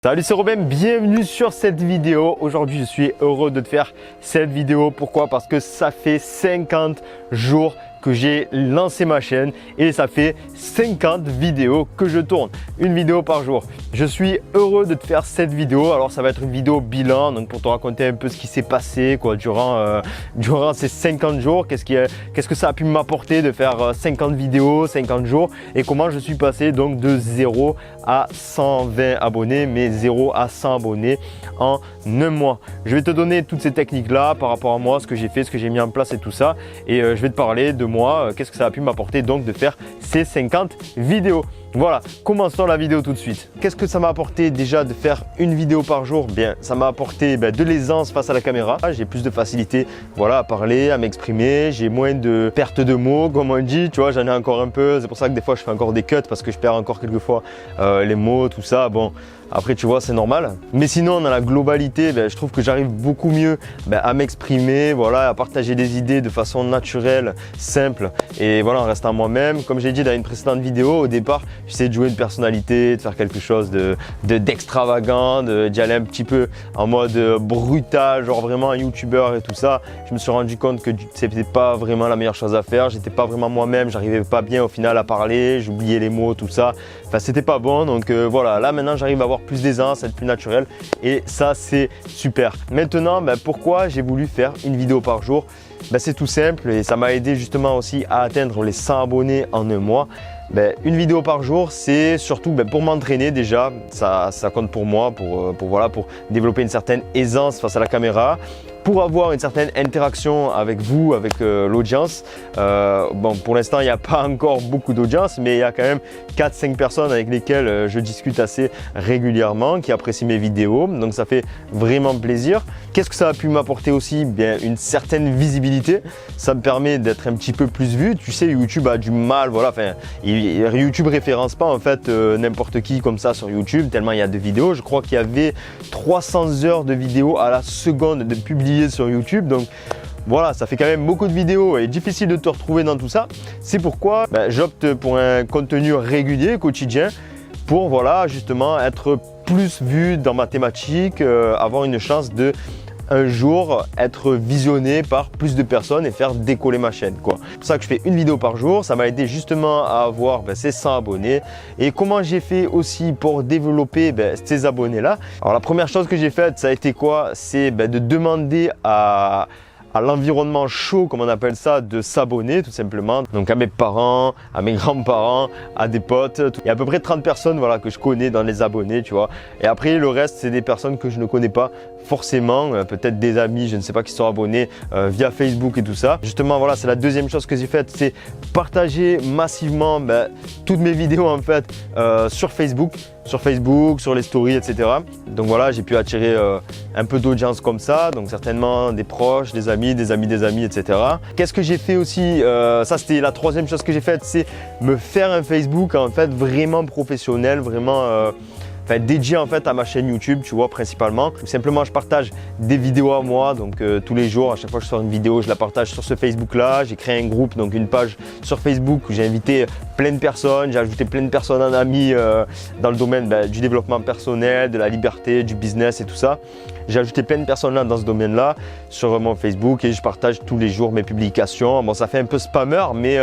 Salut, c'est Robin, bienvenue sur cette vidéo. Aujourd'hui, je suis heureux de te faire cette vidéo. Pourquoi? Parce que ça fait 50 jours que j'ai lancé ma chaîne et ça fait 50 vidéos que je tourne, une vidéo par jour. Je suis heureux de te faire cette vidéo. Alors ça va être une vidéo bilan, donc pour te raconter un peu ce qui s'est passé durant ces 50 jours, qu'est-ce que ça a pu m'apporter de faire 50 vidéos, 50 jours et comment je suis passé donc de 0 à 120 abonnés, mais 0 à 100 abonnés en un mois. Je vais te donner toutes ces techniques là par rapport à moi, ce que j'ai fait, ce que j'ai mis en place et tout ça, et je vais te parler de moi, qu'est-ce que ça a pu m'apporter donc de faire ces 50 vidéos. Voilà, commençons la vidéo tout de suite. Qu'est-ce que ça m'a apporté déjà de faire une vidéo par jour? Bien, ça m'a apporté de l'aisance face à la caméra. J'ai plus de facilité à parler, à m'exprimer. J'ai moins de perte de mots, comme on dit. Tu vois, j'en ai encore un peu. C'est pour ça que des fois, je fais encore des cuts parce que je perds encore quelques fois les mots, tout ça. Bon, après, tu vois, c'est normal. Mais sinon, dans la globalité, je trouve que j'arrive beaucoup mieux à m'exprimer, à partager des idées de façon naturelle, simple et en restant moi-même. Comme j'ai dit dans une précédente vidéo, au départ, j'essaie de jouer une personnalité, de faire quelque chose d'extravagant, d'y aller un petit peu en mode brutal, genre vraiment un youtubeur et tout ça. Je me suis rendu compte que c'était pas vraiment la meilleure chose à faire. J'étais pas vraiment moi-même, j'arrivais pas bien au final à parler, j'oubliais les mots, tout ça. Enfin, c'était pas bon. Donc voilà, là maintenant j'arrive à avoir plus d'aisance, à être plus naturel et ça c'est super. Maintenant, pourquoi j'ai voulu faire une vidéo par jour? C'est tout simple et ça m'a aidé justement aussi à atteindre les 100 abonnés en un mois. Une vidéo par jour, c'est surtout pour m'entraîner déjà, ça compte pour moi, pour développer une certaine aisance face à la caméra, pour avoir une certaine interaction avec vous, avec l'audience. Pour l'instant, il n'y a pas encore beaucoup d'audience, mais il y a quand même 4-5 personnes avec lesquelles je discute assez régulièrement, qui apprécient mes vidéos, donc ça fait vraiment plaisir. Qu'est-ce que ça a pu m'apporter aussi? Une certaine visibilité, ça me permet d'être un petit peu plus vu. Tu sais, YouTube a du mal, YouTube référence pas en fait n'importe qui comme ça sur YouTube, tellement il y a de vidéos. Je crois qu'il y avait 300 heures de vidéos à la seconde de publier sur YouTube, donc voilà, ça fait quand même beaucoup de vidéos et difficile de te retrouver dans tout ça. C'est pourquoi j'opte pour un contenu régulier, quotidien, pour justement être plus vu dans ma thématique, avoir une chance de un jour être visionné par plus de personnes et faire décoller ma chaîne. C'est pour ça que je fais une vidéo par jour. Ça m'a aidé justement à avoir ces 100 abonnés. Et comment j'ai fait aussi pour développer ces abonnés là? Alors la première chose que j'ai faite, ça a été quoi? C'est de demander à l'environnement chaud, comme on appelle ça, de s'abonner tout simplement. Donc à mes parents, à mes grands-parents, à des potes. Il y a à peu près 30 personnes que je connais dans les abonnés, tu vois. Et après le reste, c'est des personnes que je ne connais pas forcément, peut-être des amis, je ne sais pas, qui sont abonnés via Facebook et tout ça. Justement, c'est la deuxième chose que j'ai faite, c'est partager massivement toutes mes vidéos en fait sur Facebook, sur les stories, etc. Donc voilà, j'ai pu attirer un peu d'audience comme ça, donc certainement des proches, des amis, etc. Qu'est-ce que j'ai fait aussi? Ça c'était la troisième chose que j'ai faite, c'est me faire un Facebook en fait vraiment professionnel, vraiment dédié en fait à ma chaîne YouTube, tu vois, principalement. Tout simplement, je partage des vidéos à moi, donc tous les jours, à chaque fois que je sors une vidéo, je la partage sur ce Facebook-là. J'ai créé un groupe, donc une page sur Facebook où j'ai invité plein de personnes, j'ai ajouté plein de personnes en amis dans le domaine du développement personnel, de la liberté, du business et tout ça. J'ai ajouté plein de personnes là dans ce domaine-là sur mon Facebook et je partage tous les jours mes publications. Bon, ça fait un peu spammer, mais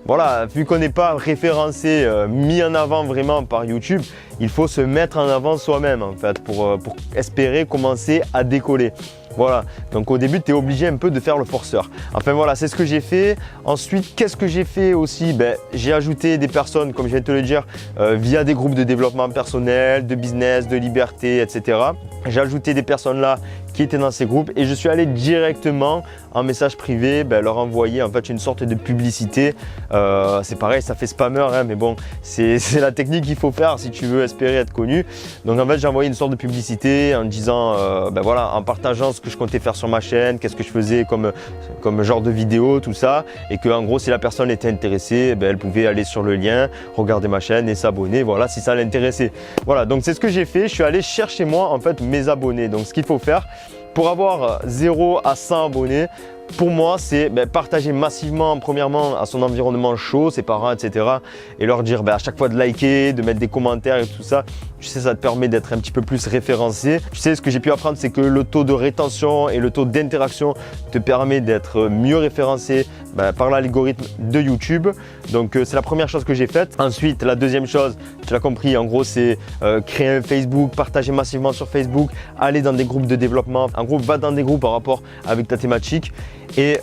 voilà, vu qu'on n'est pas référencé, mis en avant vraiment par YouTube, il faut se mettre en avant soi-même en fait pour espérer commencer à décoller. Voilà, donc au début, tu es obligé un peu de faire le forceur. Enfin voilà, c'est ce que j'ai fait. Ensuite, qu'est-ce que j'ai fait aussi? J'ai ajouté des personnes, comme je viens de te le dire, via des groupes de développement personnel, de business, de liberté, etc. J'ai ajouté des personnes là qui étaient dans ces groupes et je suis allé directement en message privé leur envoyer en fait une sorte de publicité. C'est pareil, ça fait spammer, mais bon, c'est la technique qu'il faut faire si tu veux espérer être connu. Donc en fait, j'ai envoyé une sorte de publicité en disant, en partageant ce que je comptais faire sur ma chaîne, qu'est-ce que je faisais comme genre de vidéo, tout ça, et que en gros, si la personne était intéressée, elle pouvait aller sur le lien, regarder ma chaîne et s'abonner, voilà, si ça l'intéressait. Voilà, donc c'est ce que j'ai fait. Je suis allé chercher moi en fait mes abonnés. Donc ce qu'il faut faire pour avoir 0 à 100 abonnés, pour moi, c'est partager massivement, premièrement, à son environnement chaud, ses parents, etc. Et leur dire à chaque fois de liker, de mettre des commentaires et tout ça. Tu sais, ça te permet d'être un petit peu plus référencé. Tu sais, ce que j'ai pu apprendre, c'est que le taux de rétention et le taux d'interaction te permet d'être mieux référencé par l'algorithme de YouTube. Donc, c'est la première chose que j'ai faite. Ensuite, la deuxième chose, tu l'as compris, en gros, c'est créer un Facebook, partager massivement sur Facebook, aller dans des groupes de développement. En gros, va dans des groupes par rapport avec ta thématique. Et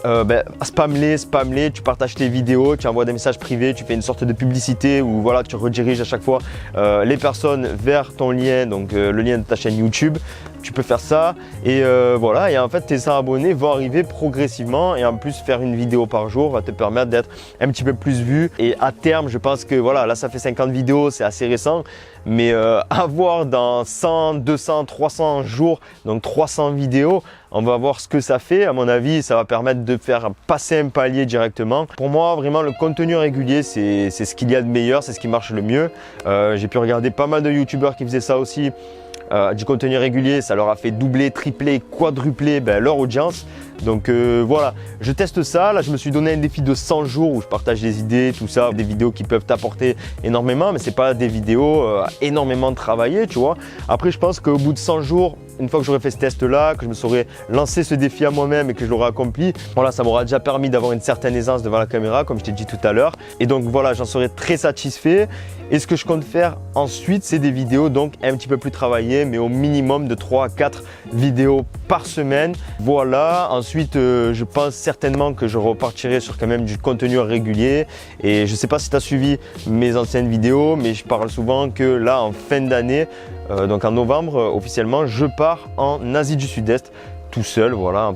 spam-les, tu partages tes vidéos, tu envoies des messages privés, tu fais une sorte de publicité où voilà, tu rediriges à chaque fois les personnes vers ton lien, donc le lien de ta chaîne YouTube. Tu peux faire ça et voilà, et en fait tes 100 abonnés vont arriver progressivement et en plus faire une vidéo par jour va te permettre d'être un petit peu plus vu et à terme je pense que voilà, là ça fait 50 vidéos, c'est assez récent, mais avoir dans 100, 200, 300 jours, donc 300 vidéos, on va voir ce que ça fait. À mon avis, ça va permettre de faire passer un palier directement. Pour moi, vraiment, le contenu régulier, c'est ce qu'il y a de meilleur, c'est ce qui marche le mieux. J'ai pu regarder pas mal de youtubeurs qui faisaient ça aussi. Du contenu régulier, ça leur a fait doubler, tripler, quadrupler leur audience. Donc voilà, je teste ça. Là, je me suis donné un défi de 100 jours où je partage des idées, tout ça, des vidéos qui peuvent t'apporter énormément, mais c'est pas des vidéos énormément travaillées, tu vois. Après, je pense qu'au bout de 100 jours, une fois que j'aurai fait ce test-là, que je me serai lancé ce défi à moi-même et que je l'aurai accompli, voilà, ça m'aura déjà permis d'avoir une certaine aisance devant la caméra, comme je t'ai dit tout à l'heure. Et donc voilà, j'en serai très satisfait. Et ce que je compte faire ensuite, c'est des vidéos donc un petit peu plus travaillées, mais au minimum de 3 à 4 vidéos par semaine. Voilà, ensuite, je pense certainement que je repartirai sur quand même du contenu régulier. Et je ne sais pas si tu as suivi mes anciennes vidéos, mais je parle souvent que là, en fin d'année, donc en novembre, officiellement, je pars en Asie du Sud-Est tout seul, voilà,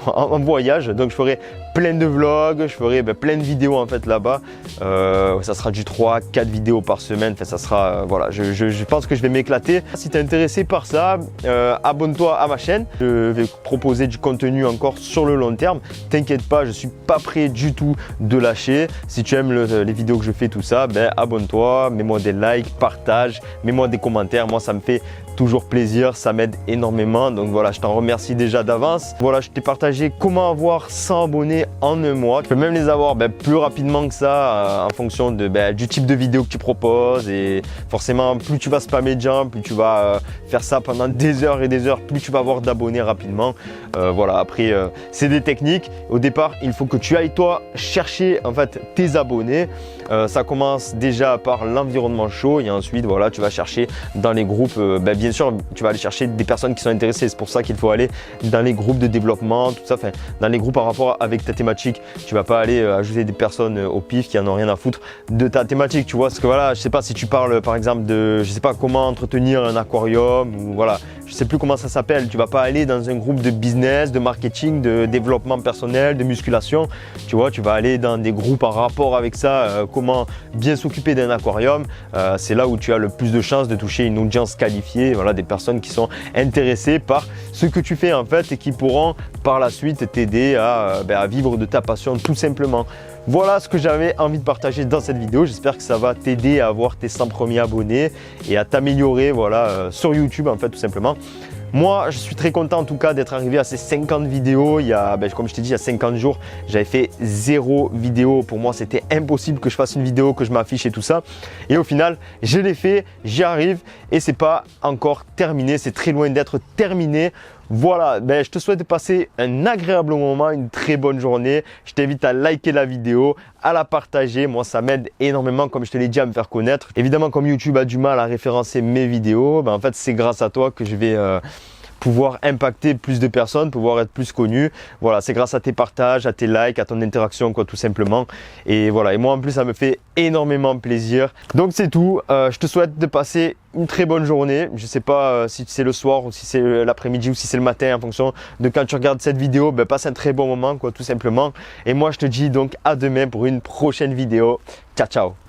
en voyage. Donc je ferai plein de vlogs, je ferai plein de vidéos en fait là-bas. Ça sera du 3-4 vidéos par semaine. Enfin, ça sera, voilà, je pense que je vais m'éclater. Si tu es intéressé par ça, abonne-toi à ma chaîne. Je vais proposer du contenu encore sur le long terme. T'inquiète pas, je suis pas prêt du tout de lâcher. Si tu aimes les vidéos que je fais, tout ça, abonne-toi, mets-moi des likes, partage, mets-moi des commentaires. Moi, ça me fait toujours plaisir, ça m'aide énormément. Donc voilà, je t'en remercie déjà d'avance. Voilà, je t'ai partagé comment avoir 100 abonnés en un mois. Tu peux même les avoir plus rapidement que ça en fonction de, du type de vidéo que tu proposes. Et forcément, plus tu vas spammer de gens, plus tu vas faire ça pendant des heures et des heures, plus tu vas avoir d'abonnés rapidement. Voilà, après, c'est des techniques. Au départ, il faut que tu ailles toi chercher en fait tes abonnés. Ça commence déjà par l'environnement chaud et ensuite, voilà, tu vas chercher dans les groupes, bien sûr, tu vas aller chercher des personnes qui sont intéressées. C'est pour ça qu'il faut aller dans les groupes de développement, tout ça, enfin, dans les groupes par rapport avec ta thématique. Tu vas pas aller ajouter des personnes au pif qui en ont rien à foutre de ta thématique, tu vois. Parce que voilà, je sais pas si tu parles par exemple de, je sais pas comment entretenir un aquarium ou voilà, je sais plus comment ça s'appelle. Tu vas pas aller dans un groupe de business, de marketing, de développement personnel, de musculation. Tu vois, tu vas aller dans des groupes en rapport avec ça, comment bien s'occuper d'un aquarium. C'est là où tu as le plus de chances de toucher une audience qualifiée, voilà, des personnes qui sont intéressées par ce que tu fais en fait et qui pourront par la suite t'aider à vivre de ta passion tout simplement. Voilà ce que j'avais envie de partager dans cette vidéo. J'espère que ça va t'aider à avoir tes 100 premiers abonnés et à t'améliorer voilà, sur YouTube en fait tout simplement. Moi, je suis très content en tout cas d'être arrivé à ces 50 vidéos. Il y a, comme je t'ai dit, il y a 50 jours, j'avais fait 0 vidéo. Pour moi, c'était impossible que je fasse une vidéo, que je m'affiche et tout ça. Et au final, je l'ai fait, j'y arrive et c'est pas encore terminé. C'est très loin d'être terminé. Voilà, je te souhaite de passer un agréable moment, une très bonne journée. Je t'invite à liker la vidéo, à la partager. Moi, ça m'aide énormément, comme je te l'ai dit, à me faire connaître. Évidemment, comme YouTube a du mal à référencer mes vidéos, en fait, c'est grâce à toi que je vais pouvoir impacter plus de personnes, pouvoir être plus connu. Voilà, c'est grâce à tes partages, à tes likes, à ton interaction, quoi, tout simplement. Et voilà, et moi en plus, ça me fait énormément plaisir. Donc c'est tout. Je te souhaite de passer une très bonne journée. Je sais pas si c'est le soir ou si c'est l'après-midi ou si c'est le matin en fonction de quand tu regardes cette vidéo. Passe un très bon moment, quoi, tout simplement. Et moi, je te dis donc à demain pour une prochaine vidéo. Ciao, ciao.